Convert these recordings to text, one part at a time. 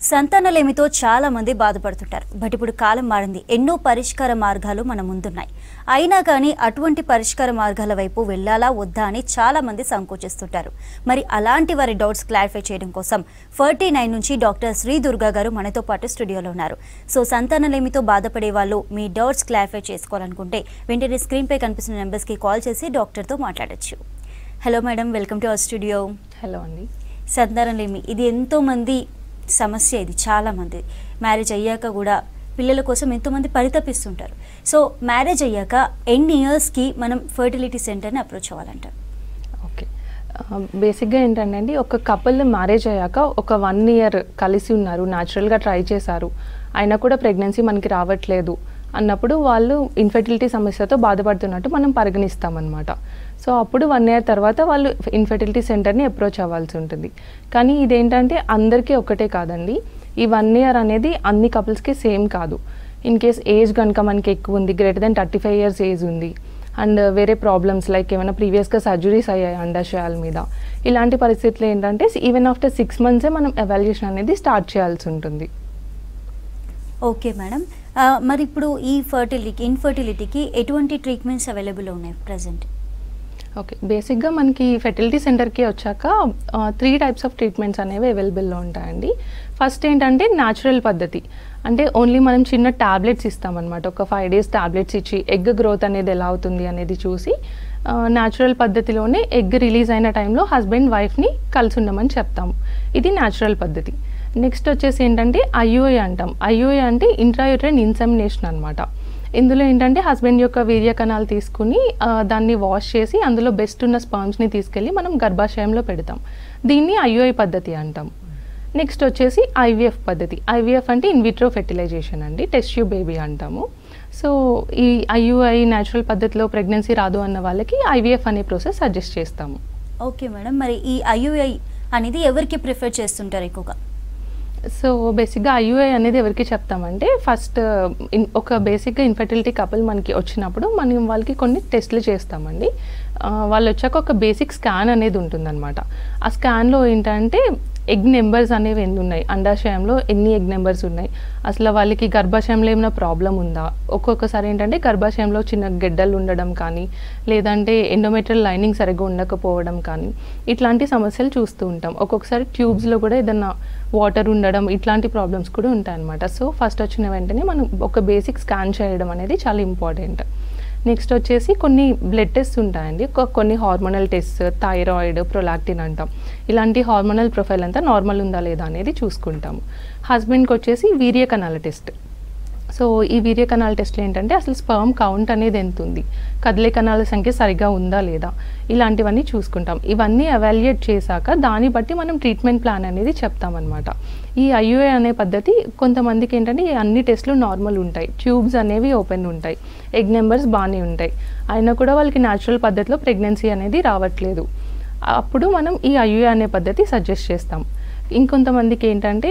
సంతానలేమితో చాలా మంది బాధపడుతుంటారు. బట్ ఇప్పుడు కాలం మారింది. ఎన్నో పరిష్కార మార్గాలు మన ముందున్నాయి. అయినా కానీ అటువంటి పరిష్కార మార్గాల వైపు వెళ్ళాలా వద్దా అని చాలా మంది సంకోచిస్తుంటారు. మరి అలాంటి వారి డౌట్స్ క్లారిఫై చేయడం కోసం 49 నుంచి డాక్టర్ శ్రీ దుర్గా గారు మనతో పాటు స్టూడియోలో ఉన్నారు. సో సంతానలేమితో బాధపడే వాళ్ళు మీ డౌట్స్ క్లారిఫై చేసుకోవాలనుకుంటే వెంటనే స్క్రీన్ పై కనిపిస్తున్న నెంబర్స్ కి కాల్ చేసి డాక్టర్తో మాట్లాడొచ్చు. Hello madam, welcome to our studio. Hello అండి. సంతానలేమి ఇది ఎంతో మంది సమస్య. ఇది చాలామంది మ్యారేజ్ అయ్యాక కూడా పిల్లల కోసం ఎంతోమంది పరితపిస్తుంటారు. సో మ్యారేజ్ అయ్యాక ఎన్ని ఇయర్స్కి మనం ఫర్టిలిటీ సెంటర్ని అప్రోచ్ అవ్వాలంటారు? ఓకే, బేసిక్గా ఏంటంటే అండి, ఒక కపుల్ మ్యారేజ్ అయ్యాక ఒక 1 year కలిసి ఉన్నారు, న్యాచురల్గా ట్రై చేశారు, అయినా కూడా ప్రెగ్నెన్సీ మనకి రావట్లేదు అన్నప్పుడు వాళ్ళు ఇన్ఫెర్టిలిటీ సమస్యతో బాధపడుతున్నట్టు మనం పరిగణిస్తామన్నమాట. సో అప్పుడు 1 year తర్వాత వాళ్ళు ఇన్ఫెర్టిలిటీ సెంటర్ని అప్రోచ్ అవ్వాల్సి ఉంటుంది. కానీ ఇదేంటంటే అందరికీ ఒకటే కాదండి. ఈ 1 year అనేది అన్ని కపుల్స్కి సేమ్ కాదు. ఇన్ కేస్ ఏజ్ కనుక మనకి ఎక్కువ ఉంది, గ్రేటర్ దెన్ 35 years ఏజ్ ఉంది, అండ్ వేరే ప్రాబ్లమ్స్ లైక్ ఏమైనా ప్రీవియస్గా సర్జరీస్ అయ్యాయి అండాశయాల మీద, ఇలాంటి పరిస్థితులు ఏంటంటే ఈవెన్ ఆఫ్టర్ 6 months మనం ఎవాల్యుయేషన్ అనేది స్టార్ట్ చేయాల్సి ఉంటుంది. ఓకే మేడం, మరి ఇప్పుడు ఈ ఇన్ఫర్టిలిటీకి ఎటువంటి ట్రీట్మెంట్స్ అవైలబుల్ ఉన్నాయి ప్రజెంట్? ఓకే, బేసిక్గా మనకి ఫెర్టిలిటీ సెంటర్కి వచ్చాక 3 types ఆఫ్ ట్రీట్మెంట్స్ అనేవి అవైలబుల్లో ఉంటాయండి. ఫస్ట్ ఏంటంటే న్యాచురల్ పద్ధతి, అంటే ఓన్లీ మనం చిన్న ట్యాబ్లెట్స్ ఇస్తామన్నమాట. ఒక 5 days ట్యాబ్లెట్స్ ఇచ్చి ఎగ్ గ్రోత్ అనేది ఎలా అవుతుంది అనేది చూసి న్యాచురల్ పద్ధతిలోనే ఎగ్ రిలీజ్ అయిన టైంలో హస్బెండ్ వైఫ్ని కలిసి ఉండమని చెప్తాము. ఇది న్యాచురల్ పద్ధతి. నెక్స్ట్ వచ్చేసి ఏంటంటే ఐయుఐ అంటాం. ఐయుఐ అంటే ఇంట్రాయూటరైన్ ఇన్సెమినేషన్ అనమాట. ఇందులో ఏంటంటే హస్బెండ్ యొక్క వీర్య కణాలు తీసుకుని దాన్ని వాష్ చేసి అందులో బెస్ట్ ఉన్న స్పర్మ్స్ని తీసుకెళ్ళి మనం గర్భాశయంలో పెడతాం. దీన్ని ఐయుఐ పద్ధతి అంటాం. నెక్స్ట్ వచ్చేసి ఐవీఎఫ్ పద్ధతి. ఐవీఎఫ్ అంటే ఇన్విట్రో ఫెర్టిలైజేషన్ అండి, టెస్ట్ ట్యూబ్ బేబీ అంటాము. సో ఈ ఐయుఐ న్యాచురల్ పద్ధతిలో ప్రెగ్నెన్సీ రాదు అన్న వాళ్ళకి ఐవీఎఫ్ అనే ప్రాసెస్ సజెస్ట్ చేస్తాము. ఓకే మేడం, మరి ఈ ఐయుఐ అనేది ఎవరికి ప్రిఫర్ చేస్తుంటారు ఎక్కువగా? సో బేసిక్గా ఐయుఐ అనేది ఎవరికి చెప్తామంటే, ఫస్ట్ ఒక బేసిక్గా ఇన్ఫర్టిలిటీ కపుల్ మనకి వచ్చినప్పుడు మనం వాళ్ళకి కొన్ని టెస్ట్లు చేస్తామండి. వాళ్ళు వచ్చాక ఒక బేసిక్ స్కాన్ అనేది ఉంటుందన్నమాట. ఆ స్కాన్లో ఏంటంటే ఎగ్ నెంబర్స్ అనేవి ఎన్ని ఉన్నాయి, అండాశయంలో ఎన్ని ఎగ్ నెంబర్స్ ఉన్నాయి, అసలు వాళ్ళకి గర్భాశయంలో ఏమైనా ప్రాబ్లం ఉందా, ఒక్కొక్కసారి ఏంటంటే గర్భాశయంలో చిన్న గెడ్డలు ఉండడం కానీ, లేదంటే ఎండోమెట్రియల్ లైనింగ్ సరిగ్గా ఉండకపోవడం కానీ, ఇట్లాంటి సమస్యలు చూస్తూ ఉంటాం. ఒక్కొక్కసారి ట్యూబ్స్లో కూడా ఏదైనా వాటర్ ఉండడం, ఇట్లాంటి ప్రాబ్లమ్స్ కూడా ఉంటాయన్నమాట. సో ఫస్ట్ వచ్చిన వెంటనే మనం ఒక బేసిక్ స్కాన్ చేయడం అనేది చాలా ఇంపార్టెంట్. నెక్స్ట్ వచ్చేసి కొన్ని బ్లడ్ టెస్ట్ ఉంటాయండి, కొన్ని హార్మోనల్ టెస్ట్, థైరాయిడ్, ప్రొలాక్టిన్ అంటాం. ఇలాంటి హార్మోనల్ ప్రొఫైల్ అంతా నార్మల్ ఉందా లేదా అనేది చూసుకుంటాము. హస్బెండ్కి వచ్చేసి వీర్య కణాల టెస్ట్. సో ఈ వీర్య కణాల టెస్ట్లు ఏంటంటే అసలు స్పర్మ్ కౌంట్ అనేది ఎంత ఉంది, కదిలే కణాల సంఖ్య సరిగా ఉందా లేదా, ఇలాంటివన్నీ చూసుకుంటాం. ఇవన్నీ ఎవాల్యుయేట్ చేశాక దాన్ని బట్టి మనం ట్రీట్మెంట్ ప్లాన్ అనేది చెప్తామన్నమాట. ఈ ఐయుఐ అనే పద్ధతి కొంతమందికి ఏంటంటే ఈ అన్ని టెస్ట్లు నార్మల్ ఉంటాయి, ట్యూబ్స్ అనేవి ఓపెన్ ఉంటాయి, ఎగ్ నెంబర్స్ బాగానే ఉంటాయి, అయినా కూడా వాళ్ళకి న్యాచురల్ పద్ధతిలో ప్రెగ్నెన్సీ అనేది రావట్లేదు. అప్పుడు మనం ఈ ఐయుఐ అనే పద్ధతి సజెస్ట్ చేస్తాం. ఇంకొంతమందికి ఏంటంటే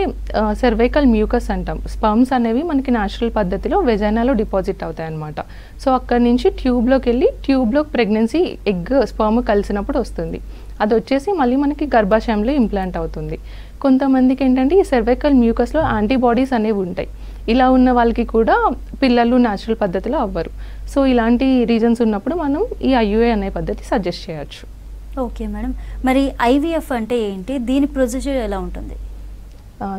సెర్వైకల్ మ్యూకస్ అంటాం. స్పర్మ్స్ అనేవి మనకి న్యాచురల్ పద్ధతిలో వెజైనాలో డిపాజిట్ అవుతాయి అన్నమాట. సో అక్కడి నుంచి ట్యూబ్లోకి వెళ్ళి ట్యూబ్లో ప్రెగ్నెన్సీ ఎగ్ స్పర్మ్ కలిసినప్పుడు వస్తుంది. అది వచ్చేసి మళ్ళీ మనకి గర్భాశయంలో ఇంప్లాంట్ అవుతుంది. కొంతమందికి ఏంటంటే ఈ సెర్వైకల్ మ్యూకస్లో యాంటీబాడీస్ అనేవి ఉంటాయి. ఇలా ఉన్న వాళ్ళకి కూడా పిల్లలు న్యాచురల్ పద్ధతిలో అవ్వరు. సో ఇలాంటి రీజన్స్ ఉన్నప్పుడు మనం ఈ ఐయుఐ అనే పద్ధతి సజెస్ట్ చేయొచ్చు. ఓకే మేడం, మరి ఐవీఎఫ్ అంటే ఏంటి, దీని ప్రొసీజర్ ఎలా ఉంటుంది?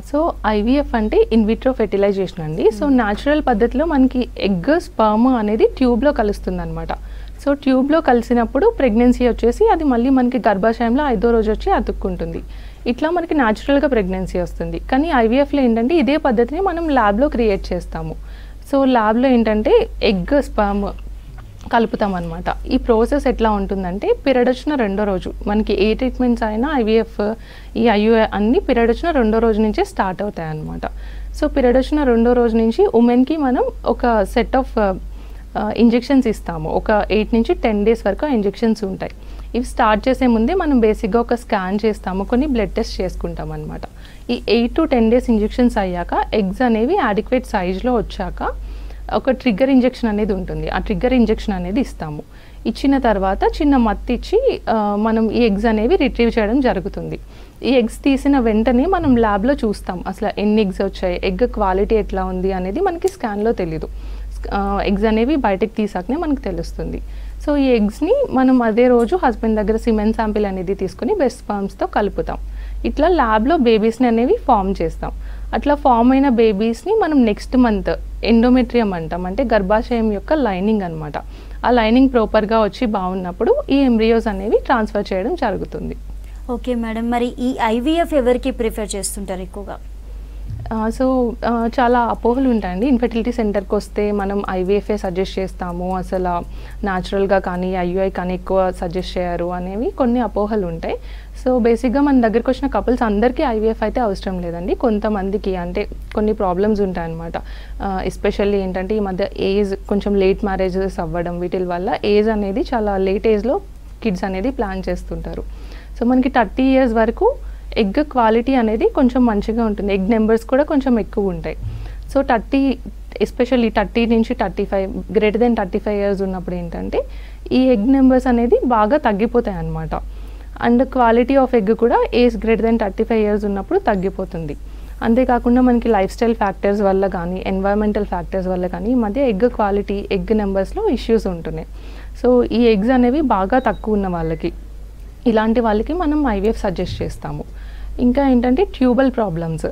సో ఐవీఎఫ్ అంటే ఇన్విట్రో ఫెర్టిలైజేషన్ అండి. సో న్యాచురల్ పద్ధతిలో మనకి ఎగ్ స్పర్మ్ అనేది ట్యూబ్లో కలుస్తుంది అనమాట. సో ట్యూబ్లో కలిసినప్పుడు ప్రెగ్నెన్సీ వచ్చేసి అది మళ్ళీ మనకి గర్భాశయంలో 5వ రోజు వచ్చి అతుక్కుంటుంది. ఇట్లా మనకి న్యాచురల్గా ప్రెగ్నెన్సీ వస్తుంది. కానీ ఐవీఎఫ్లో ఏంటంటే ఇదే పద్ధతిని మనం ల్యాబ్లో క్రియేట్ చేస్తాము. సో ల్యాబ్లో ఏంటంటే ఎగ్ స్పర్మ్ కలుపుతామన్నమాట. ఈ ప్రాసెస్ ఎట్లా ఉంటుందంటే పీరియడ్ వచ్చిన 2వ రోజు మనకి ఏ ట్రీట్మెంట్స్ అయినా ఐవీఎఫ్, ఈ ఐయుఐ అన్ని పీరియడ్ వచ్చిన 2వ రోజు నుంచే స్టార్ట్ అవుతాయి అన్నమాట. సో పీరియడ్ వచ్చిన 2వ రోజు నుంచి ఉమెన్కి మనం ఒక సెట్ ఆఫ్ ఇంజెక్షన్స్ ఇస్తాము. ఒక 8 నుంచి 10 days వరకు ఇంజెక్షన్స్ ఉంటాయి. ఇవి స్టార్ట్ చేసే ముందే మనం బేసిక్గా ఒక స్కాన్ చేస్తాము, కొన్ని బ్లడ్ టెస్ట్ చేసుకుంటాం అనమాట. ఈ 8 to 10 days ఇంజెక్షన్స్ అయ్యాక ఎగ్స్ అనేవి అడిక్వేట్ సైజ్లో వచ్చాక ఒక ట్రిగ్గర్ ఇంజెక్షన్ అనేది ఉంటుంది. ఆ ట్రిగ్గర్ ఇంజెక్షన్ అనేది ఇస్తాము. ఇచ్చిన తర్వాత చిన్న మత్తు ఇచ్చి మనం ఈ ఎగ్స్ అనేవి రిట్రీవ్ చేయడం జరుగుతుంది. ఈ ఎగ్స్ తీసిన వెంటనే మనం ల్యాబ్లో చూస్తాం అసలు ఎన్ని ఎగ్స్ వచ్చాయి, ఎగ్ క్వాలిటీ ఎట్లా ఉంది అనేది మనకి స్కాన్లో తెలీదు. ఎగ్స్ అనేవి బయటకు తీసాకనే మనకు తెలుస్తుంది. సో ఈ ఎగ్స్ని మనం అదే రోజు హస్బెండ్ దగ్గర సిమెన్ శాంపిల్ అనేది తీసుకుని బెస్ట్ స్పర్మ్స్తో కలుపుతాం. ఇట్లా ల్యాబ్లో బేబీస్ని అనేవి ఫామ్ చేస్తాం. అట్లా ఫామ్ అయిన బేబీస్ని మనం నెక్స్ట్ మంత్ ఎండోమెట్రియం అంటాం, అంటే గర్భాశయం యొక్క లైనింగ్ అనమాట. ఆ లైనింగ్ ప్రాపర్గా వచ్చి బాగున్నప్పుడు ఈ ఎంబ్రియోస్ అనేవి ట్రాన్స్ఫర్ చేయడం జరుగుతుంది. ఓకే మేడం, మరి ఈ ఐవీఎఫ్ ఎవరికి ప్రిఫర్ చేస్తుంటారు ఎక్కువగా? సో చాలా అపోహలు ఉంటాయండి. ఇన్ఫెర్టిలిటీ సెంటర్కి వస్తే మనం ఐవీఎఫ్ఏ సజెస్ట్ చేస్తాము, అసలు న్యాచురల్గా కానీ ఐయుఐ కానీ ఎక్కువ సజెస్ట్ చేయరు అనేవి కొన్ని అపోహలు ఉంటాయి. సో బేసిక్గా మన దగ్గరికి వచ్చిన కపుల్స్ అందరికీ ఐవీఎఫ్ అయితే అవసరం లేదండి. కొంతమందికి అంటే కొన్ని ప్రాబ్లమ్స్ ఉంటాయన్నమాట. ఎస్పెషల్లీ ఏంటంటే ఈ మధ్య ఏజ్ కొంచెం లేట్ మ్యారేజెస్ అవ్వడం, వీటి వల్ల ఏజ్ అనేది చాలా లేట్ ఏజ్లో కిడ్స్ అనేది ప్లాన్ చేస్తుంటారు. సో మనకి 30 years వరకు ఎగ్ క్వాలిటీ అనేది కొంచెం మంచిగా ఉంటుంది, ఎగ్ నెంబర్స్ కూడా కొంచెం ఎక్కువ ఉంటాయి. సో ఎస్పెషల్లీ 30 నుంచి 35 గ్రేటర్ దెన్ 35 years ఉన్నప్పుడు ఏంటంటే ఈ ఎగ్ నెంబర్స్ అనేది బాగా తగ్గిపోతాయి అన్నమాట. అండ్ క్వాలిటీ ఆఫ్ ఎగ్ కూడా ఏజ్ గ్రేటర్ దెన్ 35 years ఉన్నప్పుడు తగ్గిపోతుంది. అంతేకాకుండా మనకి లైఫ్ స్టైల్ ఫ్యాక్టర్స్ వల్ల కానీ ఎన్వైరన్మెంటల్ ఫ్యాక్టర్స్ వల్ల కానీ ఈ మధ్య ఎగ్ క్వాలిటీ ఎగ్ నెంబర్స్లో ఇష్యూస్ ఉంటున్నాయి. సో ఈ ఎగ్స్ అనేవి బాగా తక్కువ ఉన్న వాళ్ళకి, ఇలాంటి వాళ్ళకి మనం ఐవీఎఫ్ సజెస్ట్ చేస్తాము. ఇంకా ఏంటంటే tubal problems.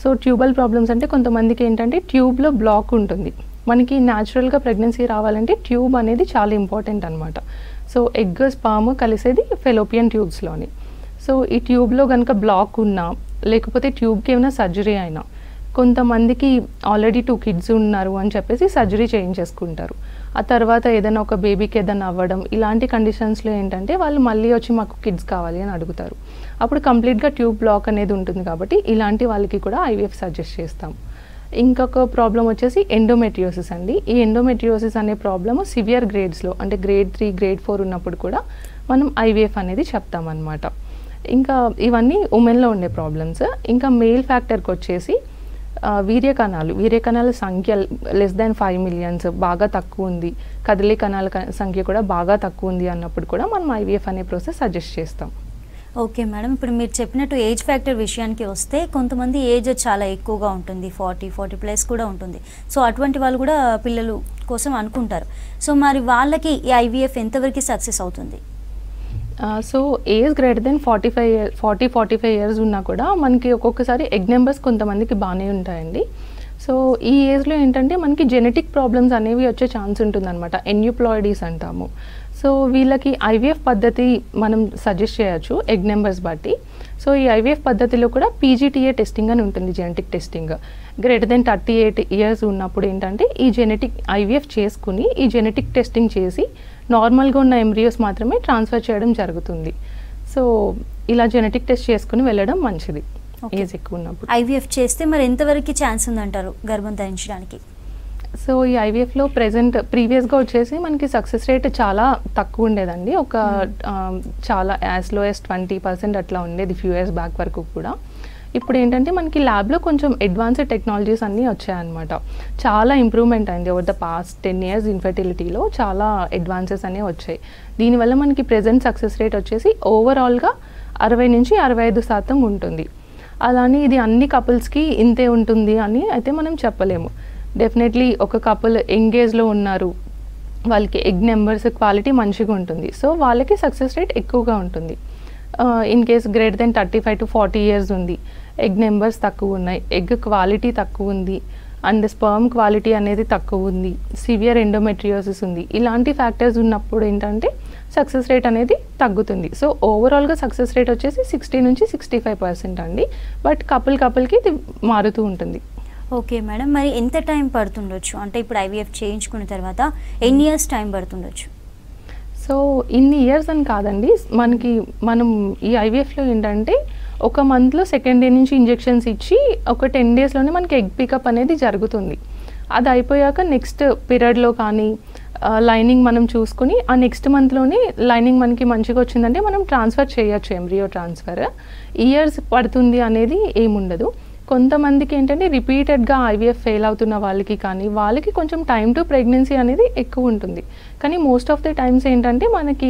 So tubal problems అంటే కొంతమందికి ఏంటంటే ట్యూబ్లో బ్లాక్ ఉంటుంది. మనకి న్యాచురల్గా ప్రెగ్నెన్సీ రావాలంటే ట్యూబ్ అనేది చాలా ఇంపార్టెంట్ అనమాట. సో ఎగ్ స్పర్మ్ కలిసేది ఫెలోపియన్ ట్యూబ్స్లోని. సో ఈ ట్యూబ్లో కనుక బ్లాక్ ఉన్నా, లేకపోతే ట్యూబ్కి ఏమైనా సర్జరీ అయినా, కొంతమందికి ఆల్రెడీ 2 kids ఉన్నారు అని చెప్పేసి సర్జరీ చేయించేసుకుంటారు. ఆ తర్వాత ఏదైనా ఒక బేబీకి ఏదైనా అవ్వడం, ఇలాంటి కండిషన్స్లో ఏంటంటే వాళ్ళు మళ్ళీ వచ్చి మాకు కిడ్స్ కావాలి అని అడుగుతారు. అప్పుడు కంప్లీట్గా ట్యూబ్ బ్లాక్ అనేది ఉంటుంది కాబట్టి ఇలాంటి వాళ్ళకి కూడా ఐవీఎఫ్ సజెస్ట్ చేస్తాం. ఇంకొక ప్రాబ్లం వచ్చేసి ఎండోమెట్రియోసిస్ అండి. ఈ ఎండోమెట్రియోసిస్ అనే ప్రాబ్లమ్ సివియర్ గ్రేడ్స్లో అంటే grade 3, grade 4 ఉన్నప్పుడు కూడా మనం ఐవీఎఫ్ అనేది చెప్తామన్నమాట. ఇంకా ఇవన్నీ ఉమెన్లో ఉండే ప్రాబ్లమ్స్. ఇంకా మేల్ ఫ్యాక్టర్కి వచ్చేసి వీర్యకణాల సంఖ్య less than 5 million బాగా తక్కువ ఉంది, కదిలే కణాల సంఖ్య కూడా బాగా తక్కువ ఉంది అన్నప్పుడు కూడా మనం ఐవీఎఫ్ అనే ప్రాసెస్ సజెస్ట్ చేస్తాం. ఓకే మేడం, ఇప్పుడు మీరు చెప్పినట్టు ఏజ్ ఫ్యాక్టర్ విషయానికి వస్తే కొంతమంది ఏజ్ చాలా ఎక్కువగా ఉంటుంది, 40+ కూడా ఉంటుంది. సో అటువంటి వాళ్ళు కూడా పిల్లలు కోసం అనుకుంటారు. సో మరి వాళ్ళకి ఈ ఐవీఎఫ్ ఎంతవరకు సక్సెస్ అవుతుంది? So age greater than 40-45 years ఉన్నా కూడా మనకి ఒక్కొక్కసారి ఎగ్ నెంబర్స్ కొంతమందికి బాగానే ఉంటాయండి. సో ఈ ఏజ్లో ఏంటంటే మనకి జెనెటిక్ ప్రాబ్లమ్స్ అనేవి వచ్చే ఛాన్స్ ఉంటుందన్నమాట, ఎన్యూప్లాయిడీస్ అంటాము. సో వీళ్ళకి ఐవీఎఫ్ పద్ధతి మనం సజెస్ట్ చేయొచ్చు ఎగ్ నెంబర్స్ బట్టి. సో ఈ ఐవీఎఫ్ పద్ధతిలో కూడా పీజీటీఏ టెస్టింగ్ అని ఉంటుంది, genetic testing. Greater than 38 years ఉన్నప్పుడు ఏంటంటే ఈ జెనెటిక్ ఐవీఎఫ్ చేసుకుని ఈ జెనెటిక్ టెస్టింగ్ చేసి నార్మల్గా ఉన్న ఎంబ్రియోస్ మాత్రమే ట్రాన్స్ఫర్ చేయడం జరుగుతుంది. సో ఇలా జెనెటిక్ టెస్ట్ చేసుకుని వెళ్ళడం మంచిది ఏజ్ ఎక్కువ ఉన్నప్పుడు. ఐవీఎఫ్ చేస్తే మరి ఎంతవరకు ఛాన్స్ ఉందంటారు గర్భం ధరించడానికి? సో ఈ ఐవీఎఫ్లో ప్రీవియస్గా వచ్చేసి మనకి సక్సెస్ రేట్ చాలా తక్కువ ఉండేదండి. ఒక చాలా యాజ్ లో యాజ్ 20% అట్లా ఉండేది ఫ్యూ ఇయర్స్ బ్యాక్ వరకు కూడా. ఇప్పుడు ఏంటంటే మనకి ల్యాబ్లో కొంచెం అడ్వాన్స్డ్ టెక్నాలజీస్ అన్నీ వచ్చాయన్నమాట. చాలా ఇంప్రూవ్మెంట్ అయింది ఓవర్ ద పాస్ట్ 10 years. ఇన్ఫర్టిలిటీలో చాలా అడ్వాన్సెస్ అనేవి వచ్చాయి. దీనివల్ల మనకి ప్రెజెంట్ సక్సెస్ రేట్ వచ్చేసి ఓవరాల్గా 60 నుంచి 65% ఉంటుంది. అలానే ఇది అన్ని కపుల్స్కి ఇంతే ఉంటుంది అని అయితే మనం చెప్పలేము. డెఫినెట్లీ ఒక కపుల్ ఎంగేజ్లో ఉన్నారు, వాళ్ళకి ఎగ్ నెంబర్స్ క్వాలిటీ మంచిగా ఉంటుంది, సో వాళ్ళకి సక్సెస్ రేట్ ఎక్కువగా ఉంటుంది. In case greater than 35 to 40 years ఉంది, ఎగ్ నెంబర్స్ తక్కువ ఉన్నాయి, ఎగ్ క్వాలిటీ తక్కువ ఉంది, అండ్ స్పర్మ్ క్వాలిటీ అనేది తక్కువ ఉంది, సివియర్ ఎండోమెట్రియోసిస్ ఉంది, ఇలాంటి ఫ్యాక్టర్స్ ఉన్నప్పుడు ఏంటంటే సక్సెస్ రేట్ అనేది తగ్గుతుంది. సో ఓవరాల్గా సక్సెస్ రేట్ వచ్చేసి 60 నుంచి 65% అండి. బట్ కపుల్కి ఇది మారుతూ ఉంటుంది. ఓకే మేడం, మరి ఎంత టైం పడుతుండొచ్చు? అంటే ఇప్పుడు ఐవీఎఫ్ చేయించుకున్న తర్వాత ఎన్ని ఇయర్స్ టైం పడుతుండొచ్చు? సో ఇన్ని ఇయర్స్ అని కాదండి, మనం ఈ ఐవీఎఫ్లో ఏంటంటే ఒక మంత్లో సెకండ్ డే నుంచి ఇంజెక్షన్స్ ఇచ్చి ఒక 10 daysలోనే మనకి ఎగ్ పికప్ అనేది జరుగుతుంది. అది అయిపోయాక నెక్స్ట్ పీరియడ్లో కానీ లైనింగ్ మనం చూసుకుని ఆ నెక్స్ట్ మంత్లోనే లైనింగ్ మనకి మంచిగా వచ్చిందంటే మనం ట్రాన్స్ఫర్ చేయొచ్చు, ఎంబ్రియో ట్రాన్స్ఫర్. ఇయర్స్ పడుతుంది అనేది ఏముండదు. కొంతమందికి ఏంటంటే రిపీటెడ్గా ఐవీఎఫ్ ఫెయిల్ అవుతున్న వాళ్ళకి కొంచెం టైం టు ప్రెగ్నెన్సీ అనేది ఎక్కువ ఉంటుంది. కానీ మోస్ట్ ఆఫ్ ది టైమ్స్ ఏంటంటే మనకి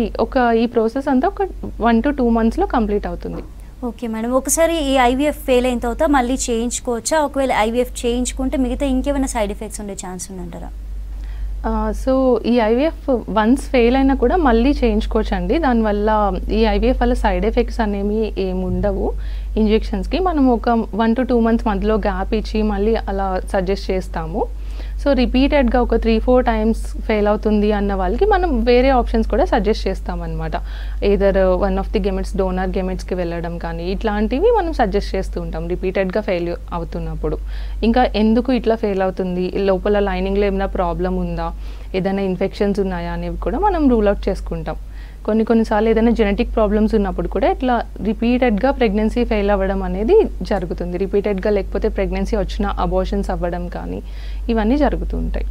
ఈ ప్రాసెస్ అంతా ఒక 1 to 2 monthsలో కంప్లీట్ అవుతుంది. Okay madam. ఒకసారి ఈ ఐవీఎఫ్ ఫెయిల్ అయిన తర్వాత మళ్ళీ చేయించుకోవచ్చా? ఒకవేళ ఐవీఎఫ్ చేయించుకుంటే మిగతా ఇంకేమైనా సైడ్ ఎఫెక్ట్స్ ఉండే ఛాన్స్ ఉందంటారా? సో ఈ ఐవీఎఫ్ వన్స్ ఫెయిల్ అయినా కూడా మళ్ళీ చేయించుకోవచ్చండి. దానివల్ల ఈ ఐవీఎఫ్ వల్ల సైడ్ ఎఫెక్ట్స్ అనేవి ఏమి ఉండవు ఇంజెక్షన్స్కి. మనం ఒక 1 to 2 months మధ్యలో గ్యాప్ ఇచ్చి మళ్ళీ అలా సజెస్ట్ చేస్తాము. సో రిపీటెడ్గా ఒక 3-4 times ఫెయిల్ అవుతుంది అన్న వాళ్ళకి మనం వేరే ఆప్షన్స్ కూడా సజెస్ట్ చేస్తామన్నమాట. Either one of the gametes donor గెమెట్స్కి వెళ్ళడం కానీ ఇట్లాంటివి మనం సజెస్ట్ చేస్తూ ఉంటాం రిపీటెడ్గా ఫెయిల్ అవుతున్నప్పుడు. ఇంకా ఎందుకు ఇట్లా ఫెయిల్ అవుతుంది, లోపల లైనింగ్లో ఏమైనా ప్రాబ్లం ఉందా, ఏదైనా ఇన్ఫెక్షన్స్ ఉన్నాయా అనేవి కూడా మనం రూల్ అవుట్ చేసుకుంటాం. కొన్నిసార్లు ఏదైనా జెనెటిక్ ప్రాబ్లమ్స్ ఉన్నప్పుడు కూడా ఇట్లా రిపీటెడ్గా ప్రెగ్నెన్సీ ఫెయిల్ అవ్వడం అనేది జరుగుతుంది. రిపీటెడ్గా లేకపోతే ప్రెగ్నెన్సీ వచ్చిన అబోర్షన్స్ అవ్వడం కానీ ఇవన్నీ జరుగుతూ ఉంటాయి.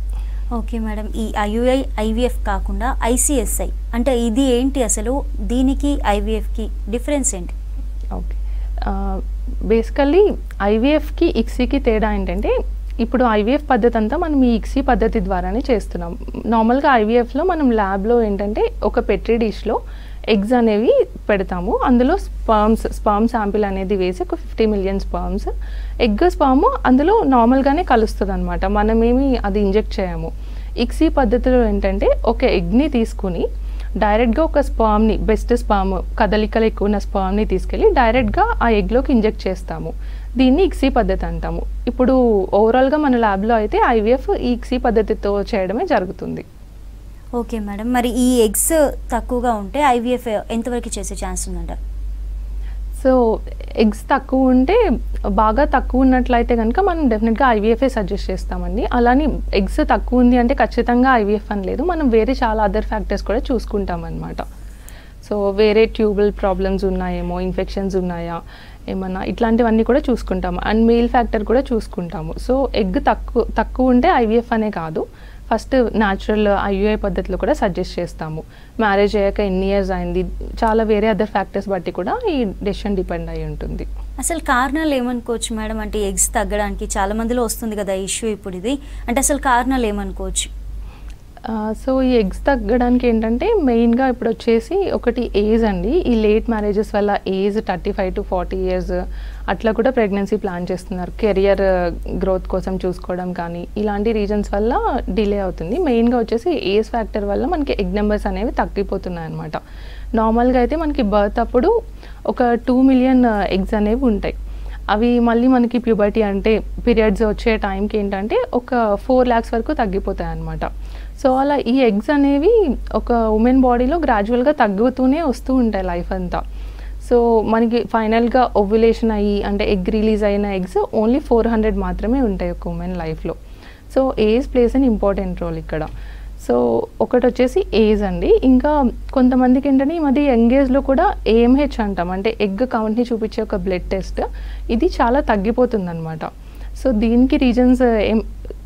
Okay madam. ఈ ఐయుఐ ఐవీఎఫ్ కాకుండా ఐసిఎస్ఐ అంటే ఇది ఏంటి అసలు? దీనికి ఐవీఎఫ్కి డిఫరెన్స్ ఏంటి? ఓకే, బేసికల్లీ ఐవీఎఫ్కి ఇక్సీకి తేడా ఏంటంటే ఇప్పుడు ఐవీఎఫ్ పద్ధతి అంతా మనం ఈ ఇక్సీ పద్ధతి ద్వారానే చేస్తున్నాం. నార్మల్గా ఐవీఎఫ్లో మనం ల్యాబ్లో ఏంటంటే ఒక పెట్రీ డిష్లో ఎగ్స్ అనేవి పెడతాము. అందులో స్పర్మ్ శాంపిల్ అనేది వేసి ఒక 50 million స్పర్మ్స్ ఎగ్ స్పర్మ్ అందులో నార్మల్గానే కలుస్తుంది అనమాట. మనమేమి అది ఇంజెక్ట్ చేయము. ఇక్సీ పద్ధతిలో ఏంటంటే ఒక ఎగ్ని తీసుకుని డైరెక్ట్గా ఒక స్పర్మ్ని, బెస్ట్ స్పర్మ్ కదలికలు ఎక్కువ ఉన్న స్పర్మ్ని తీసుకెళ్ళి డైరెక్ట్గా ఆ ఎగ్లోకి ఇంజెక్ట్ చేస్తాము. దీన్ని ఇక్సీ పద్ధతి అంటాము. ఇప్పుడు ఓవరాల్గా మన ల్యాబ్లో అయితే ఐవీఎఫ్ ఈ ఇక్సీ పద్ధతితో చేయడమే జరుగుతుంది. Okay madam. మరి ఈ ఎగ్స్ తక్కువగా ఉంటే ఐవీఎఫ్ ఎంతవరకు చేసే ఛాన్స్ ఉందంటారు? సో ఎగ్స్ తక్కువ ఉంటే, బాగా తక్కువ ఉన్నట్లయితే కనుక మనం డెఫినెట్గా ఐవీఎఫ్ఏ సజెస్ట్ చేస్తామండి. అలానే ఎగ్స్ తక్కువ ఉంది అంటే ఖచ్చితంగా ఐవీఎఫ్ అని లేదు, మనం వేరే చాలా అదర్ ఫ్యాక్టర్స్ కూడా చూసుకుంటాం అన్నమాట. సో వేరే ట్యూబల్ ప్రాబ్లమ్స్ ఉన్నాయేమో, ఇన్ఫెక్షన్స్ ఉన్నాయా ఏమన్నా, ఇట్లాంటివన్నీ కూడా చూసుకుంటాము. అండ్ మేల్ ఫ్యాక్టర్ కూడా చూసుకుంటాము. సో ఎగ్ తక్కువ ఉంటే ఐవీఎఫ్ అనే కాదు, ఫస్ట్ న్యాచురల్ ఐయుఐ పద్ధతిలో కూడా సజెస్ట్ చేస్తాము. మ్యారేజ్ అయ్యాక ఎన్ని ఇయర్స్ అయింది, చాలా వేరే అదర్ ఫ్యాక్టర్స్ బట్టి కూడా ఈ డెసిషన్ డిపెండ్ అయి ఉంటుంది. అసలు కారణాలు ఏమనుకోవచ్చు మేడం? అంటే ఎగ్స్ తగ్గడానికి చాలా మందిలో వస్తుంది కదా ఇష్యూ ఇప్పుడు ఇది, అంటే అసలు కారణాలు ఏమనుకోవచ్చు? సో ఈ ఎగ్స్ తగ్గడానికి ఏంటంటే మెయిన్గా ఇప్పుడు వచ్చేసి ఒకటి ఏజ్ అండి. ఈ లేట్ మ్యారేజెస్ వల్ల ఏజ్ 35 to 40 years అట్లా కూడా ప్రెగ్నెన్సీ ప్లాన్ చేస్తున్నారు. కెరియర్ గ్రోత్ కోసం చూసుకోవడం కానీ ఇలాంటి రీజన్స్ వల్ల డిలే అవుతుంది. మెయిన్గా వచ్చేసి ఏజ్ ఫ్యాక్టర్ వల్ల మనకి ఎగ్ నెంబర్స్ అనేవి తగ్గిపోతున్నాయి అన్నమాట. నార్మల్గా అయితే మనకి బర్త్ అప్పుడు ఒక 2 million ఎగ్స్ అనేవి ఉంటాయి. అవి మళ్ళీ మనకి ప్యూబర్టీ అంటే పీరియడ్స్ వచ్చే టైంకి ఏంటంటే ఒక 4 lakhs వరకు తగ్గిపోతాయి అన్నమాట. సో అలా ఈ ఎగ్స్ అనేవి ఒక ఉమెన్ బాడీలో గ్రాడ్యువల్గా తగ్గుతూనే వస్తూ ఉంటాయి లైఫ్ అంతా. సో మనకి ఫైనల్గా ఓవ్యులేషన్ అయ్యి అంటే ఎగ్ రిలీజ్ అయిన ఎగ్స్ ఓన్లీ 400 మాత్రమే ఉంటాయి ఒక ఉమెన్ లైఫ్లో. So age plays an important role ఇక్కడ. సో ఒకటి వచ్చేసి ఏజ్ అండి. ఇంకా కొంతమందికి ఏంటంటే ఈ మధ్య యంగ్ ఏజ్లో కూడా ఏఎంహెచ్ అంటాం, అంటే ఎగ్ కౌంట్ని చూపించే ఒక బ్లడ్ టెస్ట్, ఇది చాలా తగ్గిపోతుంది అనమాట. సో దీనికి రీజన్స్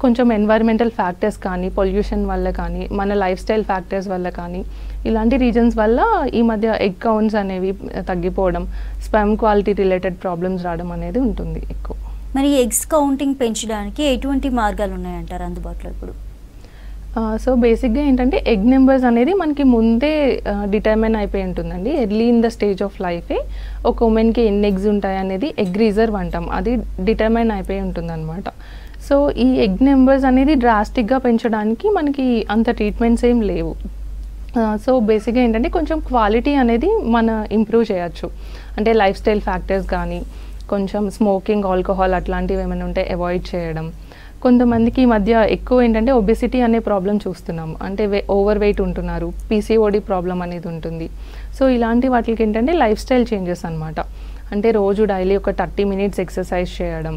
కొంచెం ఎన్వైరన్మెంటల్ ఫ్యాక్టర్స్ కానీ, పొల్యూషన్ వల్ల కానీ, మన లైఫ్ స్టైల్ ఫ్యాక్టర్స్ వల్ల కానీ, ఇలాంటి రీజన్స్ వల్ల ఈ మధ్య ఎగ్ కౌంట్స్ అనేవి తగ్గిపోవడం, స్పెర్మ్ క్వాలిటీ రిలేటెడ్ ప్రాబ్లమ్స్ రావడం అనేది ఉంటుంది ఎక్కువ. మరి ఎగ్స్ కౌంటింగ్ పెంచడానికి ఎటువంటి మార్గాలు ఉన్నాయంటారు అందుబాటులో ఇప్పుడు? సో బేసిక్గా ఏంటంటే ఎగ్ నెంబర్స్ అనేది మనకి ముందే డిటర్మైన్ అయిపోయి ఉంటుందండి. Early in the stage of లైఫే ఒక ఉమెన్కి ఎన్ని ఎగ్స్ ఉంటాయి అనేది ఎగ్ రిజర్వ్ అంటాం, అది డిటర్మైన్ అయిపోయి ఉంటుందన్నమాట. సో ఈ ఎగ్ నెంబర్స్ అనేది డ్రాస్టిక్గా పెంచడానికి మనకి అంత ట్రీట్మెంట్స్ ఏం లేవు. సో బేసిక్గా ఏంటంటే కొంచెం క్వాలిటీ అనేది మన ఇంప్రూవ్ చేయొచ్చు. అంటే లైఫ్ స్టైల్ ఫ్యాక్టర్స్ కానీ, కొంచెం స్మోకింగ్, ఆల్కహాల్ అట్లాంటివి ఏమైనా ఉంటే అవాయిడ్ చేయడం. కొంతమందికి ఈ మధ్య ఎక్కువ ఏంటంటే ఒబెసిటీ అనే ప్రాబ్లం చూస్తున్నాం, అంటే ఓవర్ వెయిట్ ఉంటున్నారు, పీసీఓడి ప్రాబ్లం అనేది ఉంటుంది. సో ఇలాంటి వాటికి ఏంటంటే లైఫ్ స్టైల్ చేంజెస్ అనమాట. అంటే రోజు డైలీ ఒక 30 minutes ఎక్సర్సైజ్ చేయడం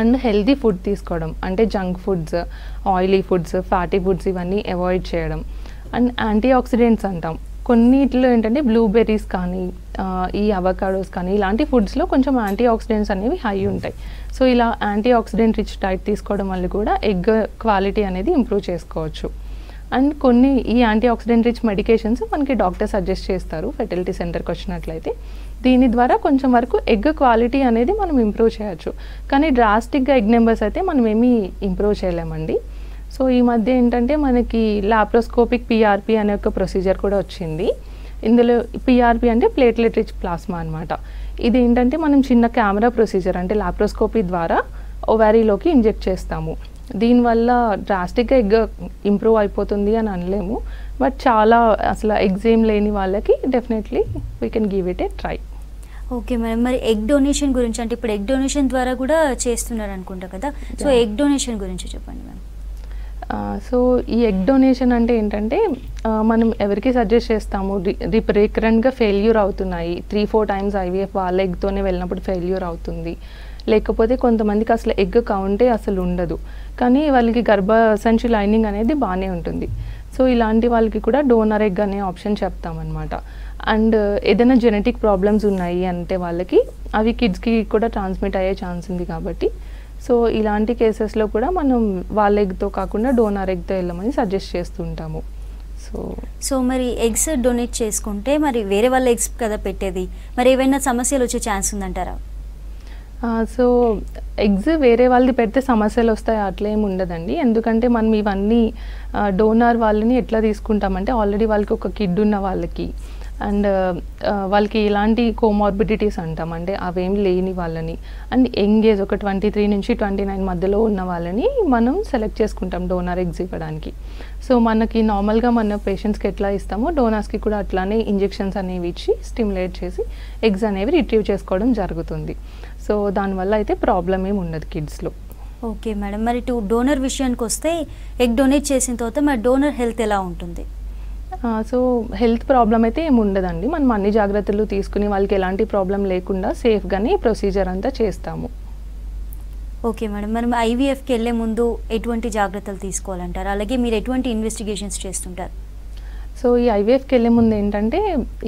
అండ్ హెల్తీ ఫుడ్ తీసుకోవడం, అంటే junk foods, oily foods, fatty foods ఇవన్నీ అవాయిడ్ చేయడం. అండ్ యాంటీ ఆక్సిడెంట్స్ అంటాం, కొన్నిట్లో ఏంటంటే బ్లూబెర్రీస్ కానీ, ఈ అవకాడోస్ కానీ ఇలాంటి ఫుడ్స్లో కొంచెం యాంటీ ఆక్సిడెంట్స్ అనేవి హై ఉంటాయి. సో ఇలా యాంటీ ఆక్సిడెంట్ రిచ్ డైట్ తీసుకోవడం వల్ల కూడా ఎగ్ క్వాలిటీ అనేది ఇంప్రూవ్ చేసుకోవచ్చు. అండ్ కొన్ని ఈ యాంటీ ఆక్సిడెంట్ రిచ్ మెడికేషన్స్ మనకి డాక్టర్ సజెస్ట్ చేస్తారు ఫెర్టిలిటీ సెంటర్కి వచ్చినట్లయితే. దీని ద్వారా కొంచెం వరకు ఎగ్ క్వాలిటీ అనేది మనం ఇంప్రూవ్ చేయొచ్చు. కానీ డ్రాస్టిక్గా ఎగ్ నెంబర్స్ అయితే మనం ఏమీ ఇంప్రూవ్ చేయలేమండి. సో ఈ మధ్య ఏంటంటే మనకి లాప్రోస్కోపిక్ PRP అనే ఒక ప్రొసీజర్ కూడా వచ్చింది. ఇందులో PRP అంటే ప్లేట్లెట్ రిచ్ ప్లాస్మా అనమాట. ఇది ఏంటంటే మనం చిన్న కెమెరా ప్రొసీజర్ అంటే లాప్రోస్కోపీ ద్వారా ఓవారీలోకి ఇంజెక్ట్ చేస్తాము. దీనివల్ల డ్రాస్టిక్గా ఎగ్ ఇంప్రూవ్ అయిపోతుంది అని అనలేము, బట్ చాలా అసలు ఎగ్జేమ్ లేని వాళ్ళకి definitely we can give it A try. Okay madam, మరి ఎగ్ డొనేషన్ గురించి అంటే ఇప్పుడు ఎగ్ డొనేషన్ ద్వారా కూడా చేస్తున్నారు అనుకుంటా కదా, సో ఎగ్ డొనేషన్ గురించి చెప్పండి మ్యామ్. సో ఈ ఎగ్ డొనేషన్ అంటే ఏంటంటే మనం ఎవరికి సజెస్ట్ చేస్తాము, రికరెంట్గా ఫెయిల్యూర్ అవుతున్నాయి, 3-4 టైమ్స్ ఐవీఎఫ్ వాళ్ళ ఎగ్తోనే వెళ్ళినప్పుడు ఫెయిల్యూర్ అవుతుంది, లేకపోతే కొంతమందికి అసలు ఎగ్ కౌంటే అసలు ఉండదు, కానీ వాళ్ళకి గర్భసంచి లైనింగ్ అనేది బాగానే ఉంటుంది. సో ఇలాంటి వాళ్ళకి కూడా డోనర్ ఎగ్ అనే ఆప్షన్ చెప్తామన్నమాట. అండ్ ఏదైనా జెనెటిక్ ప్రాబ్లమ్స్ ఉన్నాయి అంటే వాళ్ళకి అవి కిడ్స్కి కూడా ట్రాన్స్మిట్ అయ్యే ఛాన్స్ ఉంది కాబట్టి, సో ఇలాంటి కేసెస్లో కూడా మనం వాళ్ళ ఎగ్తో కాకుండా డోనర్ ఎగ్తో వెళ్ళమని సజెస్ట్ చేస్తుంటాము. సో మరి ఎగ్స్ డొనేట్ చేసుకుంటే మరి వేరే వాళ్ళ ఎగ్స్ కదా పెట్టేది, మరి ఏవైనా సమస్యలు వచ్చే ఛాన్స్ ఉందంటారా? సో ఎగ్స్ వేరే వాళ్ళది పెడితే సమస్యలు వస్తాయి అట్లా ఏమి ఉండదండి, ఎందుకంటే మనం ఇవన్నీ డోనర్ వాళ్ళని ఎట్లా తీసుకుంటామంటే ఆల్రెడీ వాళ్ళకి ఒక కిడ్ ఉన్న వాళ్ళకి అండ్ వాళ్ళకి ఇలాంటి కోమార్బిడిటీస్ అంటాం అంటే అవేం లేని వాళ్ళని అండ్ యంగ్ ఏజ్ ఒక 23 నుంచి 29 మధ్యలో ఉన్న వాళ్ళని మనం సెలెక్ట్ చేసుకుంటాం డోనర్ ఎగ్స్ ఇవ్వడానికి. సో మనకి నార్మల్గా మన పేషెంట్స్కి ఎట్లా ఇస్తామో డోనర్స్కి కూడా అట్లానే ఇంజెక్షన్స్ అనేవి ఇచ్చి స్టిమ్యులేట్ చేసి ఎగ్స్ అనేవి రిట్రీవ్ చేసుకోవడం జరుగుతుంది. సో దానివల్ల అయితే ప్రాబ్లం ఏమి ఉండదు కిడ్స్లో. ఓకే మేడం, మరి డోనర్ విషయానికి వస్తే ఎగ్ డొనేట్ చేసిన తర్వాత మరి డోనర్ హెల్త్ ఎలా ఉంటుంది? సో హెల్త్ ప్రాబ్లం అయితే ఏమి ఉండదండి, మనం అన్ని జాగ్రత్తలు తీసుకుని వాళ్ళకి ఎలాంటి ప్రాబ్లం లేకుండా సేఫ్గానే ప్రొసీజర్ అంతా చేస్తాము. ఓకే మేడం, మనం ఐవీఎఫ్కి వెళ్ళే ముందు ఎటువంటి జాగ్రత్తలు తీసుకోవాలంటారు, అలాగే మీరు ఎటువంటి ఇన్వెస్టిగేషన్స్ చేస్తుంటారు? సో ఈ ఐవీఎఫ్కి వెళ్ళే ముందు ఏంటంటే